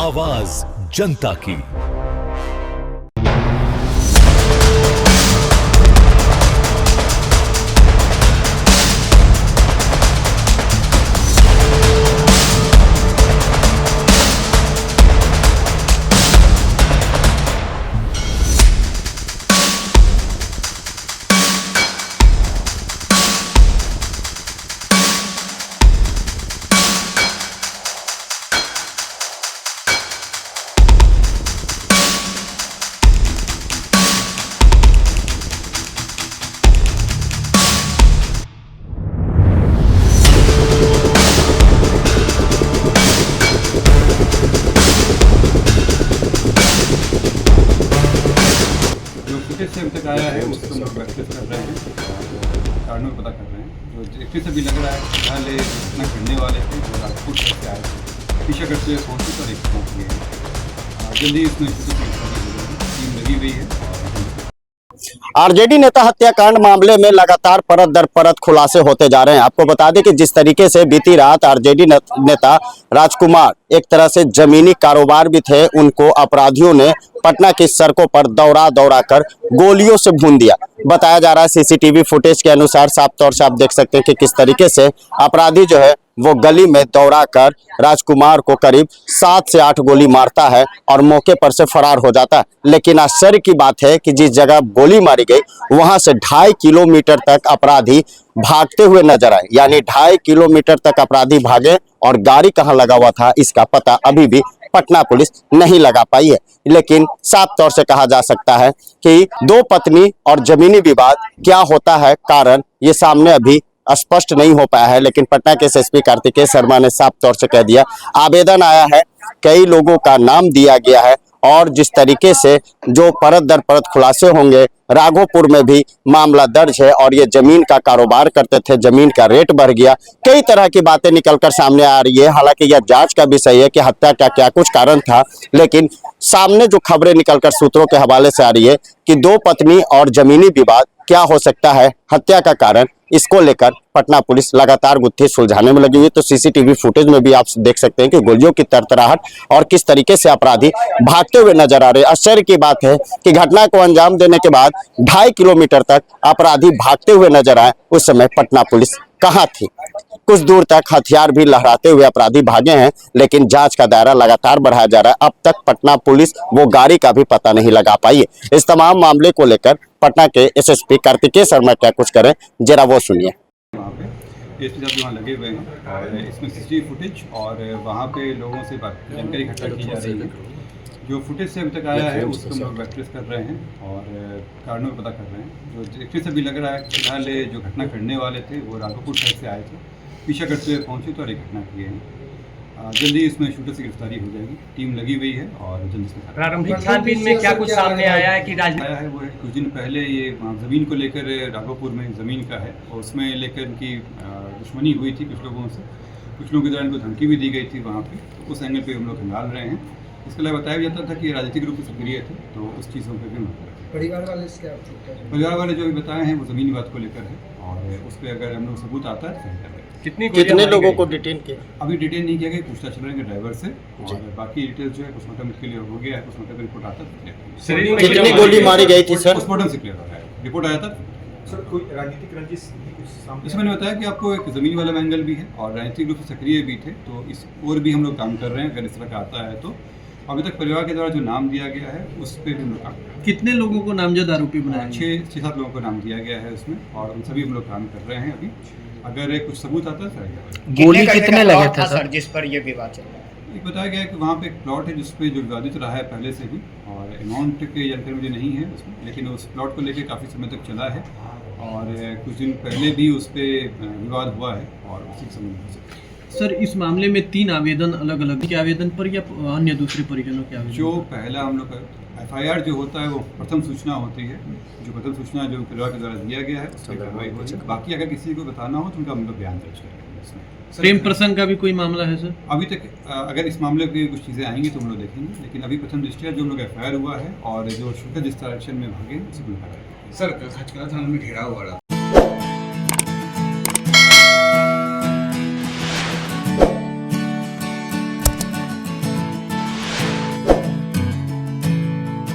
आवाज जनता की। से अभी तक आया है उसको हम लोग प्रैक्टिस कर रहे हैं, कारणों पता कर रहे हैं। जो देखने से भी लग रहा है फिलहाल ये इतना खड़ने वाले थे जो राजपूत से आए थे, पीछा करते हुए पहुँचे तो एक पहुँच गए। जल्दी इसमें टीम लगी हुई है। आरजेडी नेता हत्याकांड मामले में लगातार परत दर परत खुलासे होते जा रहे हैं। आपको बता दें कि जिस तरीके से बीती रात आरजेडी नेता राजकुमार एक तरह से जमीनी कारोबार भी थे, उनको अपराधियों ने पटना की सड़कों पर दौड़ा दौड़ा कर गोलियों से भून दिया। बताया जा रहा है सीसीटीवी फुटेज के अनुसार साफ तौर से आप देख सकते हैं कि किस तरीके से अपराधी जो है वो गली में दौड़ाकर राजकुमार को करीब 7 से 8 गोली मारता है और मौके पर से फरार हो जाता है। लेकिन आश्चर्य की बात है कि जिस जगह गोली मारी गई वहां से 2.5 किलोमीटर तक अपराधी भागते हुए नजर आए। यानी 2.5 किलोमीटर तक अपराधी भागे और गाड़ी कहां लगा हुआ था इसका पता अभी भी पटना पुलिस नहीं लगा पाई है। लेकिन साफ तौर से कहा जा सकता है कि दो पत्नी और जमीनी विवाद क्या होता है, कारण ये सामने अभी स्पष्ट नहीं हो पाया है। लेकिन पटना के एसएसपी कार्तिकेय शर्मा ने साफ तौर से कह दिया, आवेदन आया है, कई लोगों का नाम दिया गया है और जिस तरीके से जो परत दर परत खुलासे होंगे, राघोपुर में भी मामला दर्ज है और ये जमीन का कारोबार करते थे, जमीन का रेट बढ़ गया, कई तरह की बातें निकलकर सामने आ रही है। हालांकि यह जांच का विषय है कि हत्या का क्या कुछ कारण था, लेकिन सामने जो खबरें निकलकर सूत्रों के हवाले से आ रही है कि दो पत्नी और जमीनी विवाद क्या हो सकता है हत्या का कारण, इसको लेकर पटना पुलिस लगातार गुत्थी सुलझाने में लगी हुई है। तो सीसीटीवी फुटेज में भी आप देख सकते हैं कि गोलियों की तरतराहट और किस तरीके से अपराधी भागते हुए नजर आ रहे हैं। आश्चर्य की बात है कि घटना को अंजाम देने के बाद 2.5 किलोमीटर तक अपराधी भागते हुए नजर आए। उस समय पटना पुलिस कहां थी? कुछ दूर तक हथियार भी लहराते हुए अपराधी भागे हैं, लेकिन जांच का दायरा लगातार बढ़ाया जा रहा है। अब तक पटना पुलिस वो गाड़ी का भी पता नहीं लगा पाई है। इस तमाम मामले को लेकर पटना के एसएसपी कार्तिकेय शर्मा क्या कुछ करें, जरा वो सुनिए। वहाँ पे एसपी साहब वहाँ लगे हुए हैं और इसमें सीसीटीवी फुटेज और वहाँ पे लोगों से जानकारी इकट्ठा की जा रही है। जो फुटेज से अभी तक आया है उसको हम लोग प्रैक्टिस कर रहे हैं और कारणों पता कर रहे हैं। जो देखने से भी लग रहा है फिलहाल जो घटना करने वाले थे वो राघोपुर साइड से आए थे, पीछा करते हुए पहुँचे तो और एक घटना किए हैं। जल्दी इसमें शूटर से गिरफ्तारी हो जाएगी, टीम लगी हुई है और जल्दी इसमें प्रारंभिक छानबीन में क्या कुछ सामने आया है कि आया है वो है कुछ दिन पहले ये ज़मीन को लेकर राघोपुर में ज़मीन का है और उसमें लेकर इनकी दुश्मनी हुई थी कुछ लोगों से, कुछ लोगों के द्वारा इनको धमकी भी दी गई थी वहाँ पे। तो उस एंगल पे हम लोग खंगाल रहे हैं। इसके अलावा बताया जाता था कि राजनीतिक रूप से सक्रिय थे, तो उस चीज़ों पर भी परिवार वाले जो भी बताए हैं वो ज़मीन विवाद को लेकर है और उस पर अगर हम लोग सबूत आता है तो सही कर रहे हैं। कितने लोगों को डिटेन किया? अभी डिटेन नहीं किया गया, पूछताछ चल रही है ड्राइवर से और बाकी डिटेल्स जो है पोस्टमार्टम के लिए हो गया है, पोस्टमार्टम का रिपोर्ट आता है। कितनी गोली मारी गई थी सर? पोस्टमार्टम से क्लियर हो रहा है, रिपोर्ट आया था। सर कोई राजनीतिक रंजिश इसमें मैंने बताया कि आपको एक ज़मीन वाला एंगल भी है और राजनीतिक रूप से सक्रिय भी थे, तो इस और भी हम लोग काम कर रहे हैं। अगर इस तरह का आता है तो अभी तक परिवार के द्वारा जो नाम दिया गया है उस पर भी हम लोग काम कर रहे हैं। कितने लोगों को नामजद आरोपी बनाया? 6-7 लोगों को नाम दिया गया है उसमें और उन सभी हम लोग काम कर रहे हैं। अभी अगर कुछ सबूत आता है सही। गोली कितने लगे थे सर जिस पर ये विवाद चल रहा है? ये बताया गया है कि वहाँ पे एक प्लॉट है जिसपे जो विवादित रहा है पहले से भी और अमाउंट की जानकारी मुझे नहीं है उसमें, लेकिन उस प्लॉट को लेकर काफ़ी समय तक चला है और कुछ दिन पहले भी उस पर विवाद हुआ है और उसी के संबंध में। सर इस मामले में 3 आवेदन अलग अलग के आवेदन पर या अन्य दूसरे परिजनों के आवेदन? जो पहला हम लोग FIR जो होता है वो प्रथम सूचना होती है, जो प्रथम सूचना जो परिवार के द्वारा दिया गया है उस पर कार्रवाई होती है। बाकी अगर किसी को बताना हो तो उनका हम लोग बयान दर्ज करेंगे इसमें। प्रेम प्रसंग का भी कोई मामला है सर? अभी तक अगर इस मामले की कुछ चीज़ें आएंगी तो हम लोग देखेंगे, लेकिन अभी प्रथम दृष्टिया जो हम लोग FIR हुआ है और जो शूटर जिस डायरेक्शन में भागे उसी को सर खचकला थाना में घेराव हुआ